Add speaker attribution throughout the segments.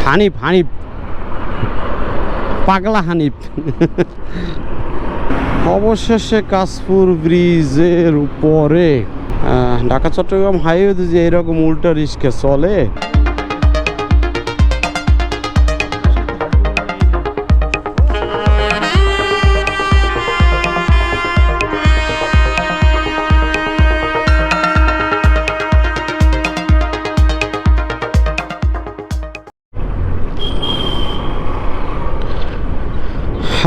Speaker 1: হানিফ হানিফ পাগলা হানিফ। অবশেষে কাশপুর ব্রিজের উপরে ঢাকা চট্টগ্রাম হাইওয়েতে যে এরকম উল্টা রিস্কে চলে।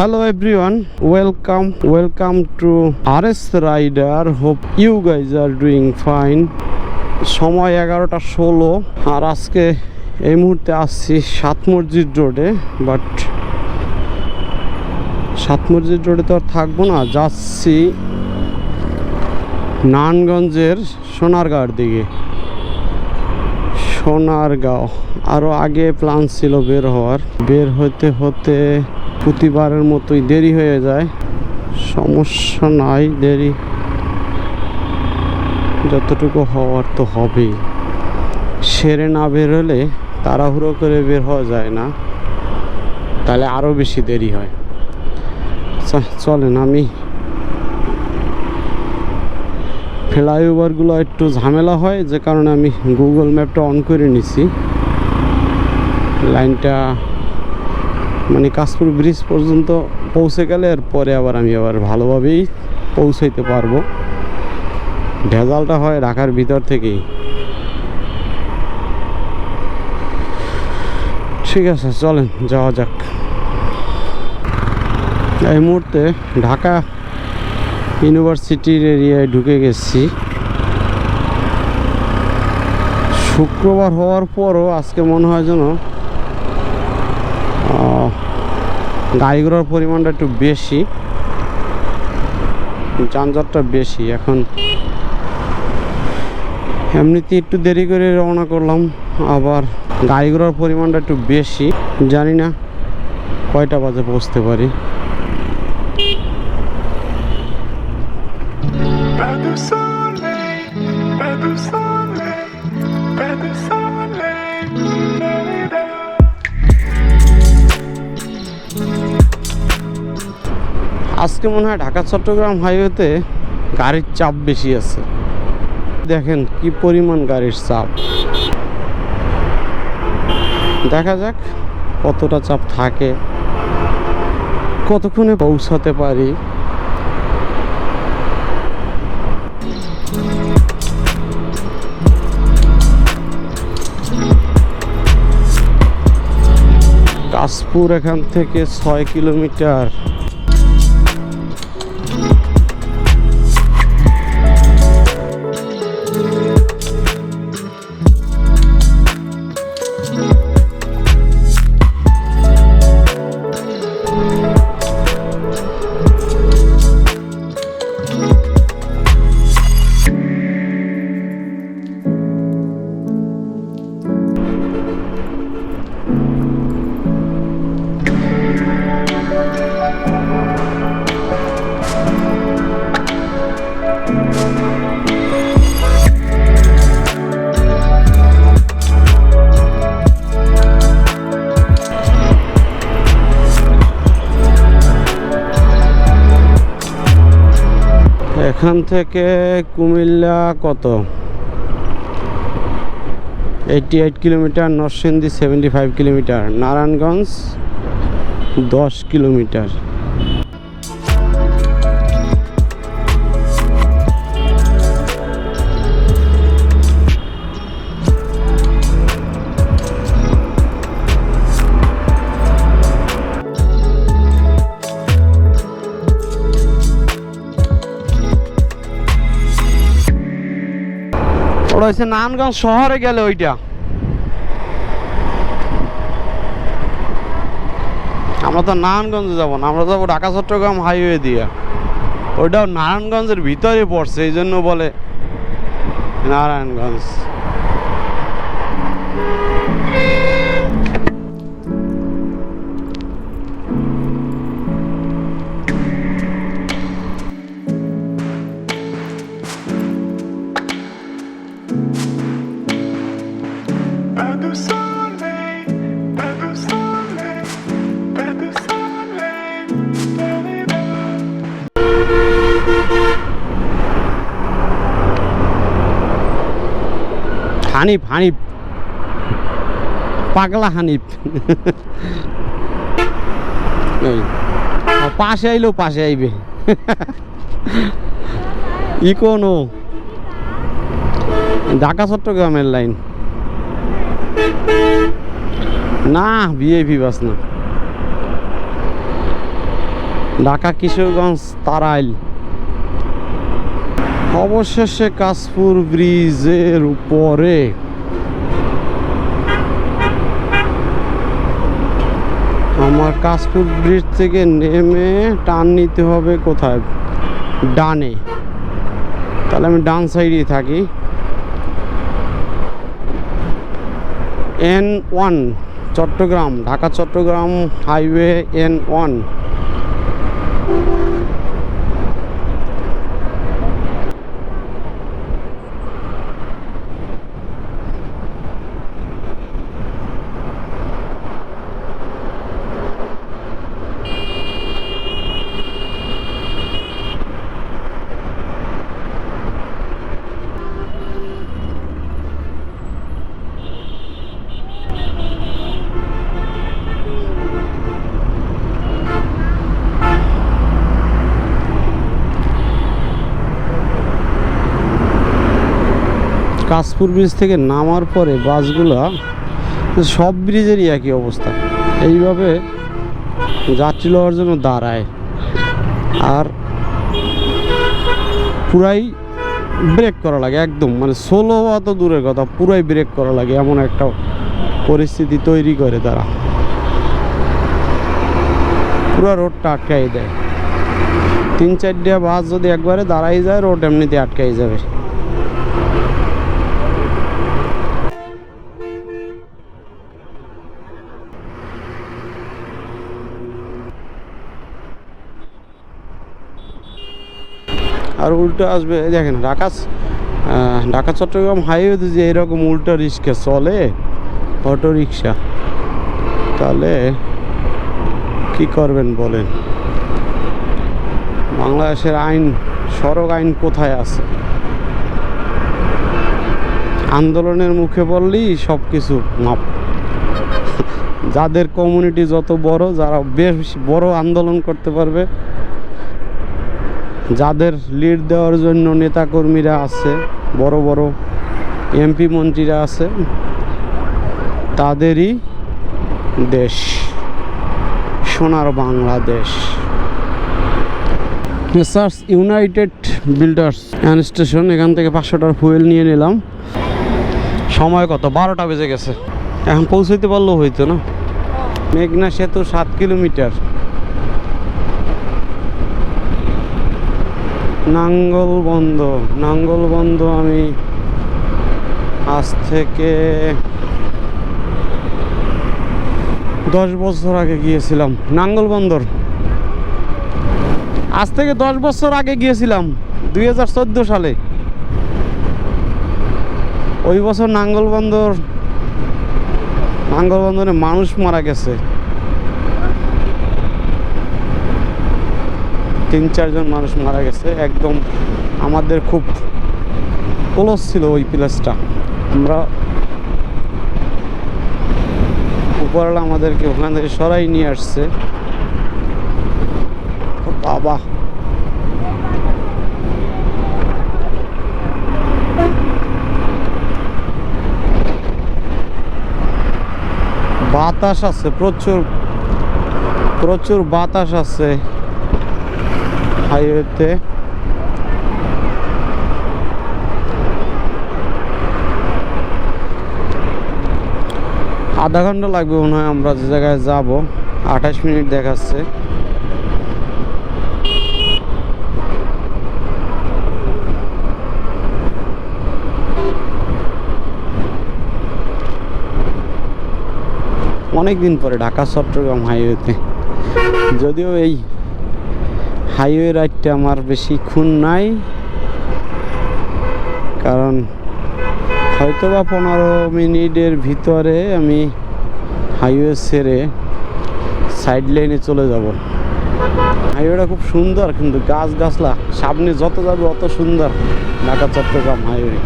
Speaker 1: Hello everyone, welcome to RS Rider. Hope you guys are doing fine. সময় 11:16 আর আজকে এই মুহূর্তে আসছি 7 মসজিদ রোডে। বাট 7 মসজিদ রোডে তো আর থাকবো না, যাচ্ছি নারায়ণগঞ্জের সোনারগাঁওর দিকে। সোনারগাঁও আরও আগে প্ল্যান ছিল বের হতে প্রতিবারের মতোই দেরি হয়ে যায়। সমস্যা নাই, দেরি যতটুকু হওয়ার তো হবেই। সেরে না বের হলে তাড়াহুড়ো করে বের হওয়া যায় না, তাহলে আরও বেশি দেরি হয়। চলেন, আমি ফ্লাইওভারগুলো একটু ঝামেলা হয়, যে কারণে আমি গুগল ম্যাপটা অন করে নিছি। লাইনটা মানে কাশপুর ব্রিজ পর্যন্ত পৌঁছে গেলে এরপরে আমি ভালোভাবেই পৌঁছাইতে পারবো। ভেজালটা হয় ঢাকার ভিতর থেকেই। ঠিক আছে, চলেন যাওয়া যাক। এই মুহূর্তে ঢাকা ইউনিভার্সিটির এরিয়ায় ঢুকে গেছি। শুক্রবার হওয়ার পরও আজকে মনে হয় যেন গাড়ি ঘোড়ার পরিমাণটা একটু বেশি, যানজটটা বেশি। এখন এমনিতে একটু দেরি করে রওনা করলাম, আবার গাড়ি ঘোড়ার পরিমাণটা একটু বেশি। জানি না কয়টা বাজে পৌঁছতে পারি। আজকে মনে হয় ঢাকা চট্টগ্রাম হাইওয়েতে গাড়ির চাপ বেশি আছে। দেখেন কি পরিমাণ গাড়ির চাপ। দেখা যাক কতটা চাপ থাকে, কতক্ষণে পৌঁছাতে পারি। কাশপুর এখান থেকে 6 কিলোমিটার। এখান থেকে কুমিল্লা কত 88 kilometre, Narsingdi 75 kilometre, Narayanganj 10 kilometre. ওটা হচ্ছে নারায়ণগঞ্জ শহরে গেলে ওইটা। আমরা তো নারায়ণগঞ্জে যাবো না, আমরা যাবো ঢাকা চট্টগ্রাম হাইওয়ে দিয়ে। ওইটাও নারায়ণগঞ্জের ভিতরে পড়ছে, এই জন্য বলে নারায়ণগঞ্জ। হানিফ হানিফ পাগলা হানিফ এই পাশে আইলেও পাশে আইবে ইকোনো ঢাকা চট্টগ্রামের লাইন না ভিআইপি বাস না ঢাকা কিশোরগঞ্জ তারাইল অবশেষে কাশপুর ব্রিজের উপরে আমার কাশপুর ব্রিজ থেকে নেমে টার্ন নিতে হবে কোথায় ডানে তাহলে আমি ডান সাইডে থাকি N1 Chattogram Dhaka Chattogram highway N1 Kashpur bridge থেকে নামার পরে বাসগুলা সব ব্রিজেরই একই অবস্থা এইভাবে যাত্রী লওয়ার জন্য দাঁড়ায় আর পুরাই ব্রেক করা লাগে একদম মানে সোলো অত দূরের কথা পুরাই ব্রেক করা লাগে এমন একটা পরিস্থিতি তৈরি করে তারা পুরো রোডটা আটকাই দেয় 3-4টা বাস যদি একবারে দাঁড়াই যায় রোড এমনিতে আটকাই যাবে আর উল্টো আসবে দেখেন ঢাকা চট্টগ্রাম হাইওয়েতে যে এরকম উল্টো রিক্সা চলে অটো রিক্সা তাহলে কি করবেন বলেন বাংলাদেশের আইন সড়ক আইন কোথায় আছে আন্দোলনের মুখে বললেই সব কিছু মাপ যাদের কমিউনিটি যত বড় যারা বেশ বড় আন্দোলন করতে পারবে যাদের লিড দেওয়ার জন্য নেতাকর্মীরা আছে বড় বড় এমপি মন্ত্রীরা আছে তাদেরই দেশ সোনার Bangladesh messrs United builders and station এখান থেকে 500 টাকার ফুয়েল নিয়ে নিলাম সময় কত 12টা বেজে গেছে এখন পৌঁছাইতে পারলেও হইতো না মেঘনা সেতু 7 কিলোমিটার নাঙ্গলবন্ধ আমি আজ থেকে 10 বছর আগে গিয়েছিলাম নাঙ্গলবন্দর আজ থেকে 10 বছর আগে গিয়েছিলাম 2014 সালে ওই বছর নাঙ্গলবন্দরে মানুষ মারা গেছে 3-4 জন মানুষ মারা গেছে একদম আমাদের খুব ক্লোজ ছিল ওই প্লেসটা আমরা উপরওয়ালা আমাদেরকে ওখান থেকে সরাই নিয়ে আসছে বাবা বাতাস আছে প্রচুর বাতাস আছে হাইওয়েতে আধা ঘন্টা লাগবে মনে হয় আমরা যে জায়গায় যাব 28 মিনিট দেখাচ্ছে অনেক দিন পরে ঢাকা চট্টগ্রাম হাইওয়েতে যদিও এই হাইওয়ে রাইডটা আমার বেশিক্ষণ নাই কারণ হয়তোবা 15 মিনিটের ভিতরে আমি হাইওয়ে ছেড়ে সাইড লাইনে চলে যাব হাইওয়েটা খুব সুন্দর কিন্তু গাছগাছলা সামনে যত যাবে অত সুন্দর ঢাকা চট্টগ্রাম হাইওয়ে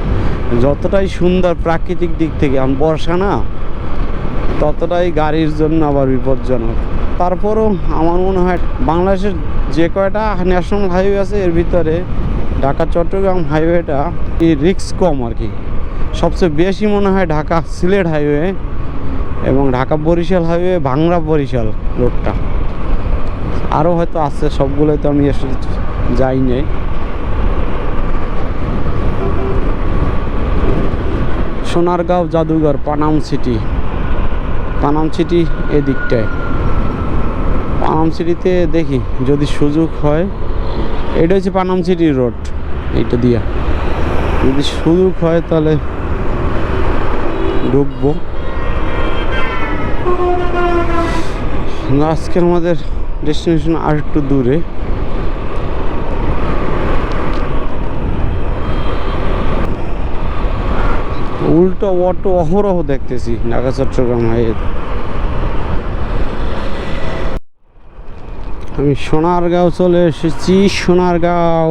Speaker 1: যতটাই সুন্দর প্রাকৃতিক দিক থেকে, বর্ষা না, ততটাই গাড়ির জন্য আবার বিপজ্জনক। তারপরও আমার মনে হয় বাংলাদেশের যে কয়টা ন্যাশনাল হাইওয়ে আছে এর ভিতরে ঢাকা চট্টগ্রাম হাইওয়েটা রিস্ক কম আর কি। সবচেয়ে বেশি মনে হয় ঢাকা সিলেট হাইওয়ে এবং ঢাকা বরিশাল হাইওয়ে, ভাংরা বরিশাল রোডটা। আরও হয়তো আছে, সবগুলোই তো আমি এসে যাই নাই। সোনারগাঁও জাদুঘর, পানাম সিটি এদিকটায়। পানাম সিটিতে দেখি যদি সুযোগ হয়, এটা হচ্ছে পানাম সিটি রোড, এইটা দিয়া যদি সুযোগ হয় তাহলে ঢুকবো। আজকে আমাদের ডেস্টিনেশন আর একটু দূরে। উল্টো অটো অহরহ দেখতেছি ঢাকা চট্টগ্রাম হাইওয়ে। আমি সোনারগাঁও চলে এসেছি, সোনারগাঁও।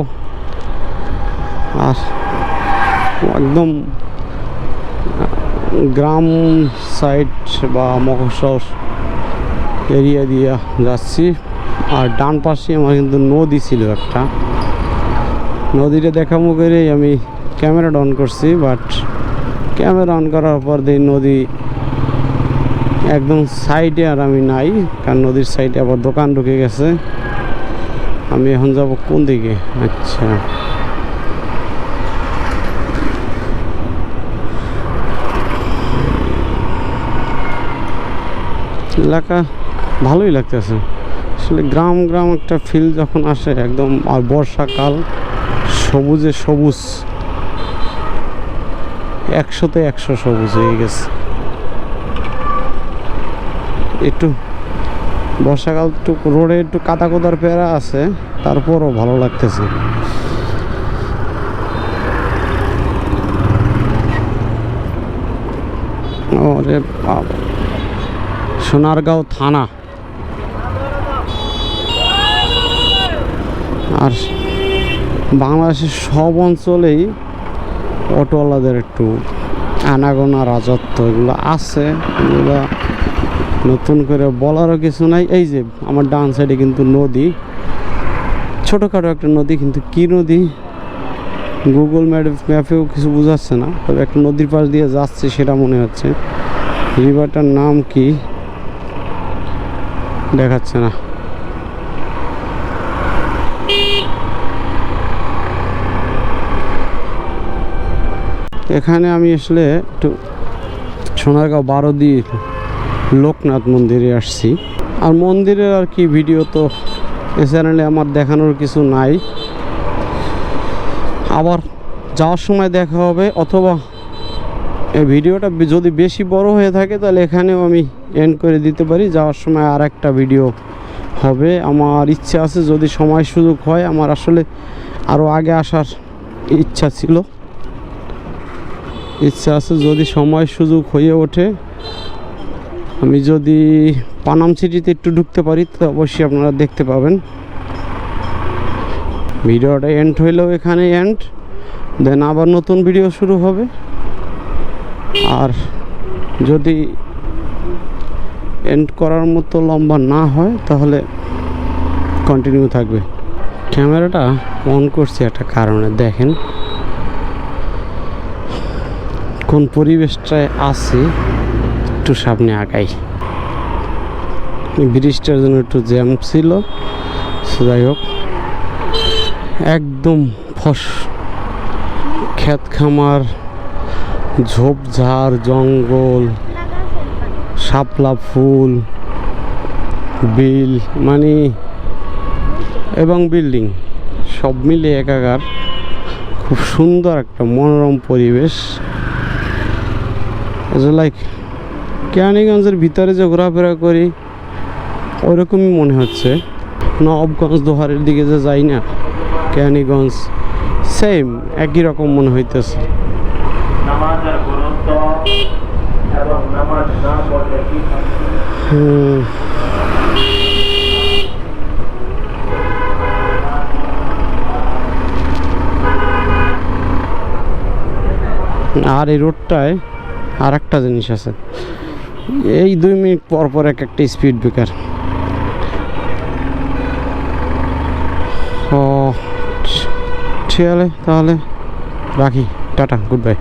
Speaker 1: আর একদম গ্রাম সাইড বা মফস্বল এরিয়া দিয়ে যাচ্ছি। আর ডান পাশে আমার কিন্তু নদী ছিল একটা, নদীটা দেখামো করেই আমি ক্যামেরাটা অন করছি। বাট ক্যামেরা অন করার পর দেখি নদী একদম সাইডে, আর আমি নাই, কারণ নদীর সাইডে আবার দোকান ঢুকে গেছে। আমি এখন যাব কোন দিকে? আচ্ছা, এলাকা ভালোই লাগতেছে আসলে। গ্রাম গ্রাম একটা ফিল যখন আসে একদম। আর বর্ষাকাল, সবুজে সবুজ, 100-তে 100 সবুজ হয়ে গেছে। একটু বর্ষাকাল, একটু রোডে একটু কাদা কোদার পেরা আছে, তারপরও ভালো লাগতেছে। ওরে বাবা, সোনারগাঁও থানা। আর বাংলাদেশের সব অঞ্চলেই অটোওয়ালাদের একটু আনাগোনা রাজত্ব এগুলো আছে, এগুলো নতুন করে বলারও কিছু নাই। এই যে আমার ডান সাইডে কিন্তু নদী, ছোটোখাটো একটা নদী, কিন্তু কি নদী গুগল ম্যাপেও কিছু বোঝাচ্ছে না। তবে একটা নদীর পাশ দিয়ে যাচ্ছে সেটা মনে হচ্ছে। রিভারটার নাম কি দেখাচ্ছে না। এখানে আমি আসলে একটু সোনারগাঁও 12 লোকনাথ মন্দিরে আসছি। আর মন্দিরের আর কি ভিডিও তো এ চ্যানেলে আমার দেখানোর কিছু নাই। আবার যাওয়ার সময় দেখা হবে, অথবা এই ভিডিওটা যদি বেশি বড় হয়ে থাকে তাহলে এখানেও আমি এন্ড করে দিতে পারি। যাওয়ার সময় আর একটা ভিডিও হবে। আমার ইচ্ছা আছে, যদি সময় সুযোগ হয়। আমার আসলে আরও আগে আসার ইচ্ছা ছিল, ইচ্ছা আছে। যদি সময় সুযোগ হয়ে ওঠে, আমি যদি পানাম সিটিতে একটু ঢুকতে পারি তো অবশ্যই আপনারা দেখতে পাবেন। ভিডিওটা এন্ড হইলেও এখানে এন্ড, দেন আবার নতুন ভিডিও শুরু হবে। আর যদি এন্ড করার মতো লম্বা না হয় তাহলে কন্টিনিউ থাকবে। ক্যামেরাটা অন করছি একটা কারণে, দেখেন কোন পরিবেশটায় আছে। একটু সামনে আগাই, ব্রিজটার জন্য একটু জ্যাম ছিল, যাই হোক। একদম ক্ষেত খামার, ঝোপঝাড়, জঙ্গল, শাপলা ফুল, বিল মানে এবং বিল্ডিং সব মিলে একাকার। খুব সুন্দর একটা মনোরম পরিবেশ। লাইক কেরানীগঞ্জের ভিতরে যে ঘোরাফেরা করি ওইরকমই মনে হচ্ছে। নবাবগঞ্জ দোহারের দিকে যে যাই না, কেরানীগঞ্জ সেম একই রকম মনে হইতেছে। আর এই রোডটায় আর একটা জিনিস আছে, এই 2 মিনিট পর পর একটা স্পিড ব্রেকার। ও ঠিক আছে, তাহলে রাখি, টাটা, গুড বাই।